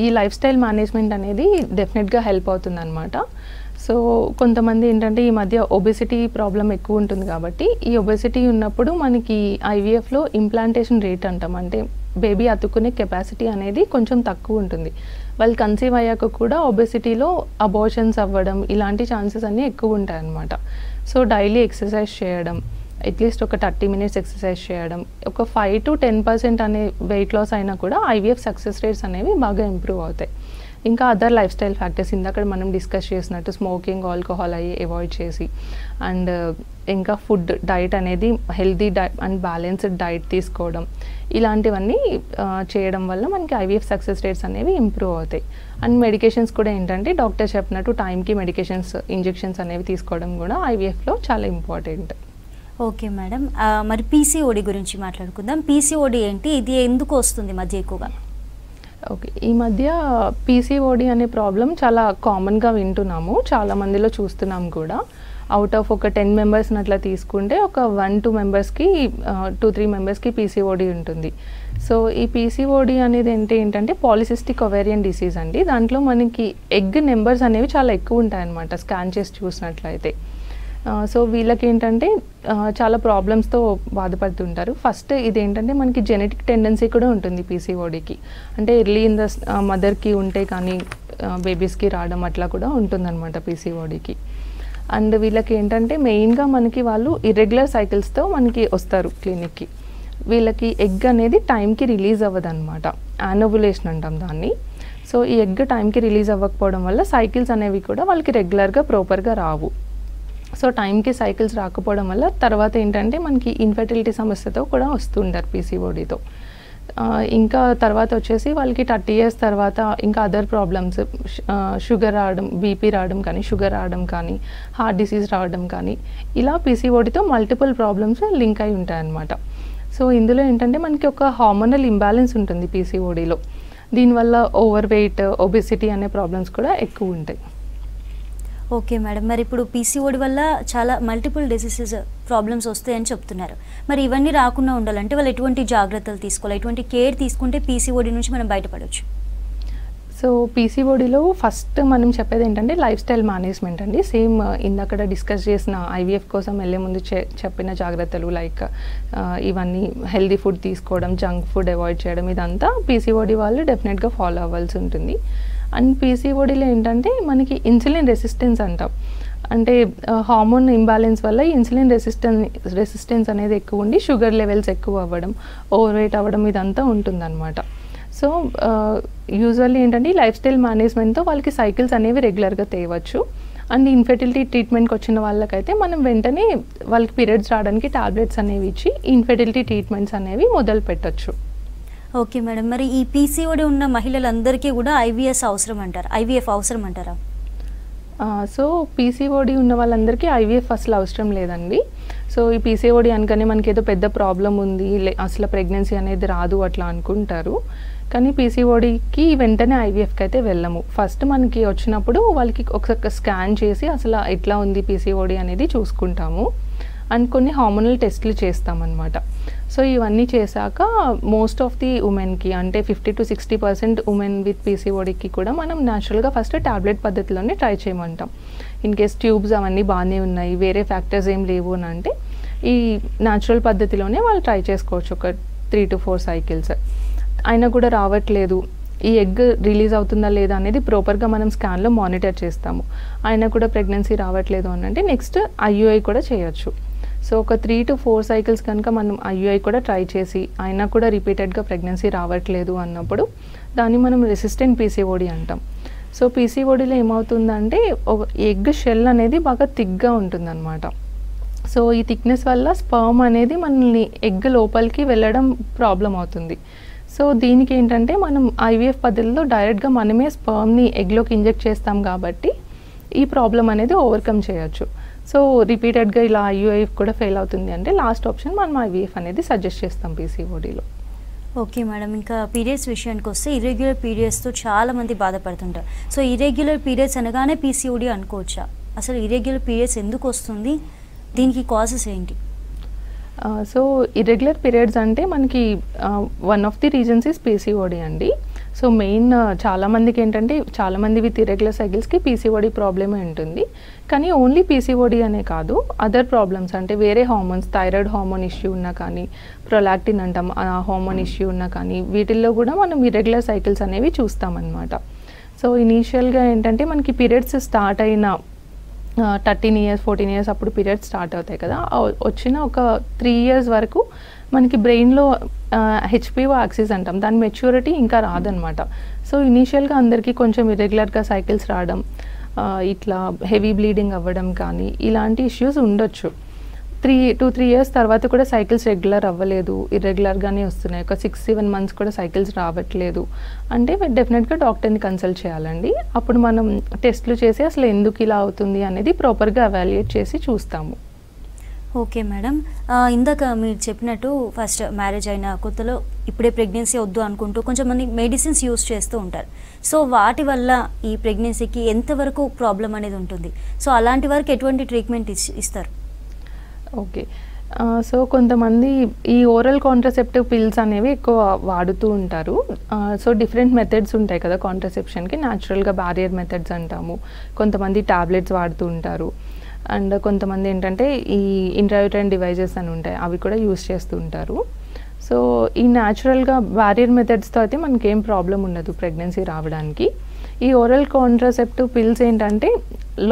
ఈ లైఫ్ స్టైల్ మేనేజ్మెంట్ అనేది డెఫినెట్గా హెల్ప్ అవుతుంది అనమాట. సో కొంతమంది ఏంటంటే ఈ మధ్య ఒబెసిటీ ప్రాబ్లం ఎక్కువ ఉంటుంది కాబట్టి ఈ ఒబెసిటీ ఉన్నప్పుడు మనకి ఐవీఎఫ్లో ఇంప్లాంటేషన్ రేట్ అంటాం, అంటే బేబీ అతుక్కునే కెపాసిటీ అనేది కొంచెం తక్కువ ఉంటుంది. వాళ్ళు కన్సీవ్ అయ్యాక కూడా ఒబెసిటీలో అబార్షన్స్ అవ్వడం ఇలాంటి ఛాన్సెస్ అన్నీ ఎక్కువ ఉంటాయి అన్నమాట. సో డైలీ ఎక్సర్సైజ్ చేయడం, అట్లీస్ట్ ఒక 30 మినిట్స్ ఎక్సర్సైజ్ చేయడం, ఒక 5 to 10% అనే వెయిట్ లాస్ అయినా కూడా ఐవీఎఫ్ సక్సెస్ రేట్స్ అనేవి బాగా ఇంప్రూవ్ అవుతాయి. ఇంకా అదర్ లైఫ్ స్టైల్ ఫ్యాక్టర్స్ ఇందాక మనం డిస్కస్ చేసినట్టు స్మోకింగ్, ఆల్కహాల్ అవి అవాయిడ్ చేసి అండ్ ఇంకా ఫుడ్ డైట్ అనేది healthy diet and balanced diet తీసుకోవడం, ఇలాంటివన్నీ చేయడం వల్ల మనకి ఐవీఎఫ్ సక్సెస్ రేట్స్ అనేవి ఇంప్రూవ్ అవుతాయి. అండ్ మెడికేషన్స్ కూడా ఏంటంటే డాక్టర్ చెప్పినట్టు టైంకి మెడికేషన్స్ ఇంజెక్షన్స్ అనేవి తీసుకోవడం కూడా ఐవీఎఫ్లో చాలా ఇంపార్టెంట్. ఓకే మేడం, మరి పీసీఓడి గురించి మాట్లాడుకుందాం. పీసీఓడి ఏంటి, ఇది ఎందుకు వస్తుంది మధ్య ఎక్కువగా? ఓకే, ఈ మధ్య పీసీఓడి అనే ప్రాబ్లం చాలా కామన్గా వింటున్నాము, చాలా మందిలో చూస్తున్నాం కూడా. అవుట్ ఆఫ్ ఒక 10 మెంబర్స్ని అట్లా తీసుకుంటే ఒక 1-2 మెంబర్స్కి 2-3 మెంబర్స్కి పీసీఓడి ఉంటుంది. సో ఈ పీసీఓడి అనేది ఏంటంటే పాలిసిస్టిక్ ఒవేరియన్ డిసీజ్ అండి. దాంట్లో మనకి ఎగ్ నెంబర్స్ అనేవి చాలా ఎక్కువ ఉంటాయన్నమాట స్కాన్ చేసి చూసినట్లయితే. సో వీళ్ళకి ఏంటంటే చాలా ప్రాబ్లమ్స్తో బాధపడుతుంటారు. ఫస్ట్ ఇదేంటంటే మనకి జెనెటిక్ టెండెన్సీ కూడా ఉంటుంది పీసీఓడికి, అంటే ఎర్లీ ఇన్ ద మదర్కి ఉంటే కానీ బేబీస్కి రావడం అట్లా కూడా ఉంటుందన్నమాట పీసీఓడికి. అండ్ వీళ్ళకి ఏంటంటే మెయిన్గా మనకి వాళ్ళు ఇర్రెగ్యులర్ సైకిల్స్తో మనకి వస్తారు క్లినిక్కి. వీళ్ళకి ఎగ్ అనేది టైంకి రిలీజ్ అవ్వదు అనమాట, యానోవులేషన్ అంటాం దాన్ని. సో ఈ ఎగ్ టైంకి రిలీజ్ అవ్వకపోవడం వల్ల సైకిల్స్ అనేవి కూడా వాళ్ళకి రెగ్యులర్గా ప్రాపర్గా రావు. సో టైంకి సైకిల్స్ రాకపోవడం వల్ల తర్వాత ఏంటంటే మనకి ఇన్ఫెర్టిలిటీ సమస్యతో కూడా వస్తుంటారు పీసీఓడితో. ఇంకా తర్వాత వచ్చేసి వాళ్ళకి 30 years తర్వాత ఇంకా అదర్ ప్రాబ్లమ్స్, షుగర్ రావడం, బీపీ రావడం కానీ, షుగర్ రావడం కానీ, హార్ట్ డిసీజ్ రావడం కానీ, ఇలా పీసీఓడితో మల్టిపుల్ ప్రాబ్లమ్స్ లింక్ అయి ఉంటాయన్నమాట. సో ఇందులో ఏంటంటే మనకి ఒక హార్మోనల్ ఇంబ్యాలెన్స్ ఉంటుంది పీసీఓడిలో, దీనివల్ల ఓవర్ వెయిట్, ఒబెసిటీ అనే ప్రాబ్లమ్స్ కూడా ఎక్కువ ఉంటాయి. ఓకే మేడం, మరి ఇప్పుడు పీసీఓడి వల్ల చాలా మల్టిపుల్ డిసీజెస్ ప్రాబ్లమ్స్ వస్తాయని చెప్తున్నారు. మరి ఇవన్నీ రాకుండా ఉండాలంటే వాళ్ళు ఎటువంటి జాగ్రత్తలు తీసుకోవాలి, ఎటువంటి కేర్ తీసుకుంటే పీసీఓడి నుంచి మనం బయటపడవచ్చు? సో పీసీఓడిలో ఫస్ట్ మనం చెప్పేది ఏంటంటే లైఫ్ స్టైల్ మేనేజ్మెంట్ అండి. సేమ్ ఇందాక డిస్కస్ చేసిన ఐవీఎఫ్ కోసం వెళ్ళే ముందు చెప్పిన జాగ్రత్తలు లైక్ ఇవన్నీ హెల్దీ ఫుడ్ తీసుకోవడం, జంక్ ఫుడ్ అవాయిడ్ చేయడం, ఇదంతా పీసీఓడి వాళ్ళు డెఫినెట్గా ఫాలో అవ్వాల్సి ఉంటుంది. అండ్ పీసీఓడిలో ఏంటంటే మనకి ఇన్సులిన్ రెసిస్టెన్స్ అంటాం, అంటే హార్మోన్ ఇంబ్యాలెన్స్ వల్ల ఇన్సులిన్ రెసిస్టెన్స్ అనేది ఎక్కువ ఉండి షుగర్ లెవెల్స్ ఎక్కువ అవ్వడం, ఓవర్ వెయిట్ అవ్వడం ఇదంతా ఉంటుందన్నమాట. సో యూజువల్లీ ఏంటంటే లైఫ్ స్టైల్ మేనేజ్మెంట్తో వాళ్ళకి సైకిల్స్ అనేవి రెగ్యులర్గా తేవచ్చు. అండ్ ఇన్ఫెర్టిలిటీ ట్రీట్మెంట్కి వచ్చిన వాళ్ళకైతే మనం వెంటనే వాళ్ళకి పీరియడ్స్ రావడానికి టాబ్లెట్స్ అనేవి ఇచ్చి ఇన్ఫెర్టిలిటీ ట్రీట్మెంట్స్ అనేవి మొదలు పెట్టచ్చు. ఓకే మేడం, మరి ఈ పీసీఓడి ఉన్న మహిళలందరికీ కూడా ఐవీఎఫ్ అవసరం అంటారా? సో పీసీఓడి ఉన్న వాళ్ళందరికీ ఐవీఎఫ్ అసలు అవసరం లేదండి. సో ఈ పీసీఓడి అనగానే మనకి ఏదో పెద్ద ప్రాబ్లం ఉంది, అసలు ప్రెగ్నెన్సీ అనేది రాదు అట్లా అనుకుంటారు. కానీ పీసీఓడికి వెంటనే ఐవీఎఫ్కి అయితే వెళ్ళము. ఫస్ట్ మనకి వచ్చినప్పుడు వాళ్ళకి ఒక స్కాన్ చేసి అసలు ఎట్లా ఉంది పీసీఓడి అనేది చూసుకుంటాము. అండ్ కొన్ని హార్మోనల్ టెస్ట్లు చేస్తామన్నమాట. సో ఇవన్నీ చేశాక మోస్ట్ ఆఫ్ ది ఉమెన్కి అంటే 50 to 60% ఉమెన్ విత్ పీసీఓడికి కూడా మనం న్యాచురల్గా ఫస్ట్ టాబ్లెట్ పద్ధతిలోనే ట్రై చేయమంటాం. ఇన్ కేస్ ట్యూబ్స్ అవన్నీ బాగానే ఉన్నాయి, వేరే ఫ్యాక్టర్స్ ఏం లేవు అని అంటే ఈ న్యాచురల్ పద్ధతిలోనే వాళ్ళు ట్రై చేసుకోవచ్చు. ఒక 3 to 4 సైకిల్స్ అయినా కూడా రావట్లేదు, ఈ ఎగ్ రిలీజ్ అవుతుందా లేదా అనేది ప్రాపర్గా మనం స్కాన్లో మానిటర్ చేస్తాము. అయినా కూడా ప్రెగ్నెన్సీ రావట్లేదు అని అంటే నెక్స్ట్ ఐయుఐ కూడా చేయొచ్చు. సో ఒక 3 to 4 సైకిల్స్ కనుక మనం ఐయుఐ కూడా ట్రై చేసి అయినా కూడా రిపీటెడ్గా ప్రెగ్నెన్సీ రావట్లేదు అన్నప్పుడు దాన్ని మనం రెసిస్టెంట్ పీసీఓడి అంటాం. సో పీసీఓడిలో ఏమవుతుందంటే ఒక ఎగ్ షెల్ అనేది బాగా థిక్గా ఉంటుందన్నమాట. సో ఈ థిక్నెస్ వల్ల స్పర్మ్ అనేది మనల్ని ఎగ్ లోపలికి వెళ్ళడం ప్రాబ్లం అవుతుంది. సో దీనికి ఏంటంటే మనం ఐవీఎఫ్ పద్ధతిలో డైరెక్ట్గా మనమే స్పర్మ్ని ఎగ్లోకి ఇంజెక్ట్ చేస్తాం కాబట్టి ఈ ప్రాబ్లం అనేది ఓవర్కమ్ చేయొచ్చు. సో రిపీటెడ్గా ఇలా ఐయుఐఎఫ్ కూడా ఫెయిల్ అవుతుంది అంటే లాస్ట్ ఆప్షన్ మనం ఐవీఎఫ్ అనేది సజెస్ట్ చేస్తాం పీసీఓడిలో. ఓకే మేడం, ఇంకా పీరియడ్స్ విషయానికి వస్తే ఇర్రెగ్యులర్ పీరియడ్స్తో చాలామంది బాధపడుతుంటారు. సో ఇర్రెగ్యులర్ పీరియడ్స్ అనగానే పీసీఓడి అనుకోవచ్చా? అసలు ఇర్రెగ్యులర్ పీరియడ్స్ ఎందుకు వస్తుంది, దీనికి కాజెస్ ఏంటి? సో ఇర్రెగ్యులర్ పీరియడ్స్ అంటే మనకి one of the reasons is PCOD అండి. సో మెయిన్ చాలామందికి ఏంటంటే చాలామంది విత్ ఇర్రెగ్యులర్ సైకిల్స్కి పీసీఓడి ప్రాబ్లమే ఉంటుంది. కానీ ఓన్లీ పీసీఓడి అనే కాదు, అదర్ ప్రాబ్లమ్స్ అంటే వేరే హార్మోన్స్, థైరాయిడ్ హార్మోన్ ఇష్యూ ఉన్నా కానీ, ప్రొలాక్టిన్ అంటాం ఆ హార్మోన్ ఇష్యూ ఉన్నా కానీ వీటిల్లో కూడా మనం ఇర్రెగ్యులర్ సైకిల్స్ అనేవి చూస్తామన్నమాట. సో ఇనీషియల్గా ఏంటంటే మనకి పీరియడ్స్ స్టార్ట్ అయిన 13 years 14 years అప్పుడు పీరియడ్స్ స్టార్ట్ అవుతాయి కదా, వచ్చిన ఒక 3 years వరకు మనకి బ్రెయిన్లో హెచ్పిఓ యాక్సిస్ అంటాం, దాని మెచ్యూరిటీ ఇంకా రాదనమాట. సో ఇనీషియల్గా అందరికీ కొంచెం ఇర్రెగ్యులర్గా సైకిల్స్ రావడం, ఇట్లా హెవీ బ్లీడింగ్ అవ్వడం కానీ ఇలాంటి ఇష్యూస్ ఉండొచ్చు. 2-3 years తర్వాత కూడా సైకిల్స్ రెగ్యులర్ అవ్వలేదు, ఇర్రెగ్యులర్గానే వస్తున్నాయి, ఒక 6-7 months కూడా సైకిల్స్ రావట్లేదు అంటే డెఫినెట్గా డాక్టర్ని కన్సల్ట్ చేయాలండి. అప్పుడు మనం టెస్ట్లు చేసి అసలు ఎందుకు ఇలా అవుతుంది అనేది ప్రాపర్గా ఎవాల్యుయేట్ చేసి చూస్తాము. ఓకే మేడం, ఇందాక మీరు చెప్పినట్టు ఫస్ట్ మ్యారేజ్ అయిన కొత్తలో ఇప్పుడే ప్రెగ్నెన్సీ వద్దు అనుకుంటూ కొంచెం మంది మెడిసిన్స్ యూస్ చేస్తూ ఉంటారు. సో వాటి వల్ల ఈ ప్రెగ్నెన్సీకి ఎంతవరకు ప్రాబ్లం అనేది ఉంటుంది? సో అలాంటి వారికి ఎటువంటి ట్రీట్మెంట్ ఇస్తారు? ఓకే, సో కొంతమంది ఈ ఓరల్ కాంట్రసెప్టివ్ పిల్స్ అనేవి ఎక్కువ వాడుతూ ఉంటారు. సో డిఫరెంట్ మెథడ్స్ ఉంటాయి కదా కాంట్రసెప్షన్కి, న్యాచురల్గా బ్యారియర్ మెథడ్స్ అంటాము, కొంతమంది టాబ్లెట్స్ వాడుతూ ఉంటారు, అండ్ కొంతమంది ఏంటంటే ఈ ఇంట్రాయూటరైన్ డివైజెస్ అని ఉంటాయి అవి కూడా యూస్ చేస్తూ ఉంటారు. సో ఈ న్యాచురల్గా బ్యారియర్ మెథడ్స్తో అయితే మనకేం ప్రాబ్లం ఉండదు ప్రెగ్నెన్సీ రావడానికి. ఈ ఓరల్ కాంట్రసెప్టివ్ పిల్స్ ఏంటంటే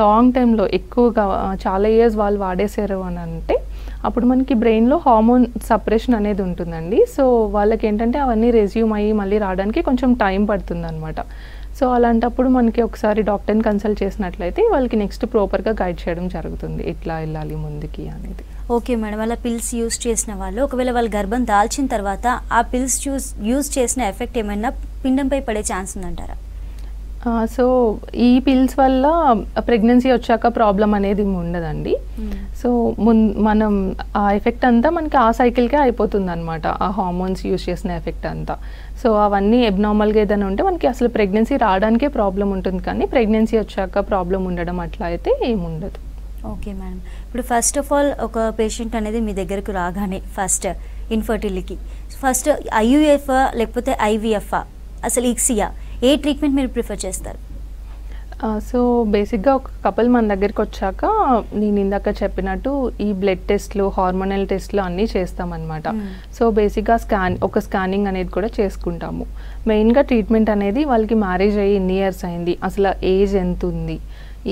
లాంగ్ టైంలో ఎక్కువగా చాలా ఇయర్స్ వాళ్ళు వాడేసారు అని అంటే అప్పుడు మనకి బ్రెయిన్లో హార్మోన్ సపరేషన్ అనేది ఉంటుందండి. సో వాళ్ళకి ఏంటంటే అవన్నీ రెజ్యూమ్ అయ్యి మళ్ళీ రావడానికి కొంచెం టైం పడుతుంది అనమాట. సో అలాంటప్పుడు మనకి ఒకసారి డాక్టర్ని కన్సల్ట్ చేసినట్లయితే వాళ్ళకి నెక్స్ట్ ప్రాపర్గా గైడ్ చేయడం జరుగుతుంది, ఎట్లా వెళ్ళాలి ముందుకి అనేది. ఓకే మేడం, అలా పిల్స్ యూస్ చేసిన వాళ్ళు ఒకవేళ వాళ్ళు గర్భం దాల్చిన తర్వాత ఆ పిల్స్ యూస్ చేసిన ఎఫెక్ట్ ఏమైనా పిండంపై పడే ఛాన్స్ ఉందంటారా? సో ఈ పిల్స్ వల్ల ప్రెగ్నెన్సీ వచ్చాక ప్రాబ్లం అనేది ఉండదండి. సో మనం ఆ ఎఫెక్ట్ అంతా మనకి ఆ సైకిల్కే అయిపోతుంది అనమాట, ఆ హార్మోన్స్ యూస్ చేసిన ఎఫెక్ట్ అంతా. సో అవన్నీ అబ్నార్మల్గా ఏదైనా ఉంటే మనకి అసలు ప్రెగ్నెన్సీ రావడానికే ప్రాబ్లం ఉంటుంది, కానీ ప్రెగ్నెన్సీ వచ్చాక ప్రాబ్లం ఉండడం అట్లా అయితే ఏముండదు. ఓకే మేడం, ఇప్పుడు ఫస్ట్ ఆఫ్ ఆల్ ఒక పేషెంట్ అనేది మీ దగ్గరకు రాగానే ఫస్ట్ ఇన్ఫర్టిలిటీకి ఫస్ట్ ఐయుఎఫ్ లేకపోతే ఐవీఎఫ్ అసలు ఇక్సియా ఏ ట్రీట్మెంట్ మీరు ప్రిఫర్ చేస్తారు? సో బేసిక్గా ఒక కపుల్ మన దగ్గరికి వచ్చాక నేను ఇందాక చెప్పినట్టు ఈ బ్లడ్ టెస్ట్లు, హార్మోనల్ టెస్ట్లు అన్నీ చేస్తామన్నమాట. సో బేసిక్గా ఒక స్కానింగ్ అనేది కూడా చేసుకుంటాము. మెయిన్గా ట్రీట్మెంట్ అనేది వాళ్ళకి మ్యారేజ్ అయ్యి ఎన్ని ఇయర్స్ అయింది, అసలు ఏజ్ ఎంత ఉంది,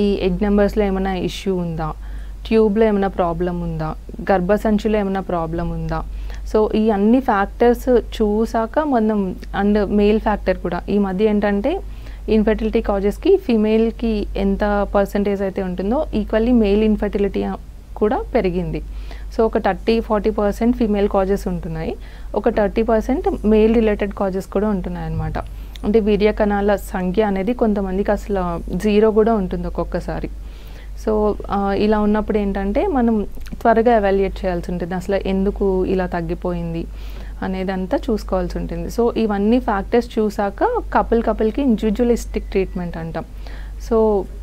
ఈ ఎగ్ నెంబర్స్లో ఏమైనా ఇష్యూ ఉందా, ట్యూబ్లో ఏమైనా ప్రాబ్లం ఉందా, గర్భసంచిలో ఏమైనా ప్రాబ్లం ఉందా, సో ఈ అన్ని ఫ్యాక్టర్స్ చూసాక మనం అండ్ మేల్ ఫ్యాక్టర్ కూడా ఈ మధ్య ఏంటంటే ఇన్ఫర్టిలిటీ కాజెస్కి ఫీమేల్కి ఎంత పర్సంటేజ్ అయితే ఉంటుందో ఈక్వల్లీ మేల్ ఇన్ఫర్టిలిటీ కూడా పెరిగింది. సో ఒక 30-40% ఫీమేల్ కాజెస్ ఉంటున్నాయి, ఒక 30% మేల్ రిలేటెడ్ కాజెస్ కూడా ఉంటున్నాయి అన్నమాట. అంటే వీర్య కణాల సంఖ్య అనేది కొంతమందికి అసలు 0 కూడా ఉంటుంది ఒక్కొక్కసారి. సో ఇలా ఉన్నప్పుడు ఏంటంటే మనం త్వరగా ఎవాల్యుయేట్ చేయాల్సి ఉంటుంది, అసలు ఎందుకు ఇలా తగ్గిపోయింది అనేదంతా చూసుకోవాల్సి ఉంటుంది. సో ఇవన్నీ ఫ్యాక్టర్స్ చూసాక కపుల్కి ఇండివిజువలిస్టిక్ ట్రీట్మెంట్ అంటాం. సో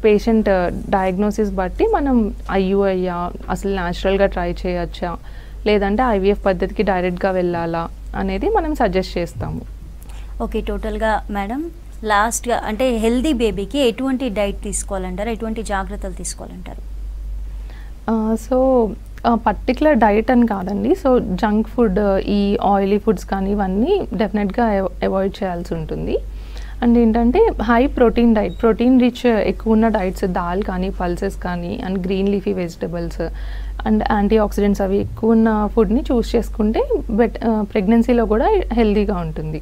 పేషెంట్ డయాగ్నోసిస్ బట్టి మనం ఐయుఐయా, అసలు న్యాచురల్గా ట్రై చేయొచ్చా, లేదంటే ఐవీఎఫ్ పద్ధతికి డైరెక్ట్గా వెళ్ళాలా అనేది మనం సజెస్ట్ చేస్తాము. ఓకే, టోటల్గా మేడం లాస్ట్గా అంటే హెల్దీ బేబీకి ఎటువంటి డైట్ తీసుకోవాలంటారు, ఎటువంటి జాగ్రత్తలు తీసుకోవాలంటారు? సో పర్టికులర్ డైట్ అని కాదండి. సో జంక్ ఫుడ్, ఈ ఆయిలీ ఫుడ్స్ కానీ ఇవన్నీ డెఫినెట్గా అవాయిడ్ చేయాల్సి ఉంటుంది. అండ్ ఏంటంటే high protein diet, protein rich ఎక్కువ ఉన్న డైట్స్, దాల్ కానీ పల్సెస్ కానీ and green leafy vegetables and antioxidants అవి ఎక్కువ ఉన్న ఫుడ్ని చూస్ చేసుకుంటే ప్రెగ్నెన్సీలో కూడా హెల్దీగా ఉంటుంది.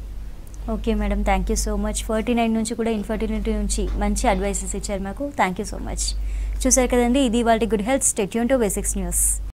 Okay madam, thank you so much. 49 నుంచి కూడా ఇన్ఫర్టిలిటీ నుంచి మంచి అడ్వైసెస్ ఇచ్చారు మాకు. Thank you so much. చూసారు కదండి, ఇది వాళ్ళ good health. Stay tune to basics news.